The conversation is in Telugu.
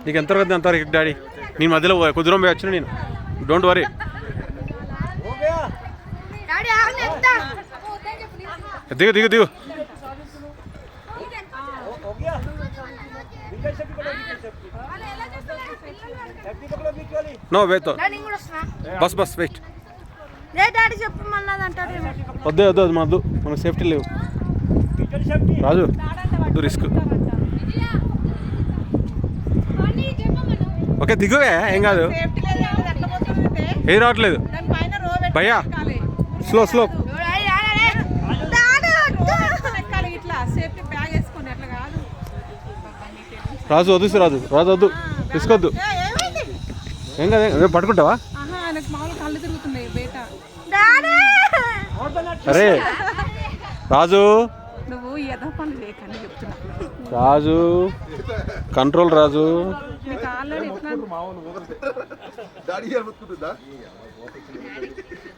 నీకు ఎంతవరకు అంతవరకు డాడీ నేను మధ్యలో కుదురం పోయి వచ్చిన నేను డోంట్ వరీ దిగు దిగు దిగు no wait bus bus wait వద్దు వద్దు వద్దు వద్దు మనకు సేఫ్టీ లేవు రాజు వద్దు రిస్క్ ఓకే దిగువే ఏం కాదు ఏ రావట్లేదు భయ్యా స్లో స్లో రాజు వద్దు రాజు రాజు వద్దు రిస్క్ వద్దు ఏం కాదు పట్టుకుంటావా అరే రాజు రాజు కంట్రోల్ రాజు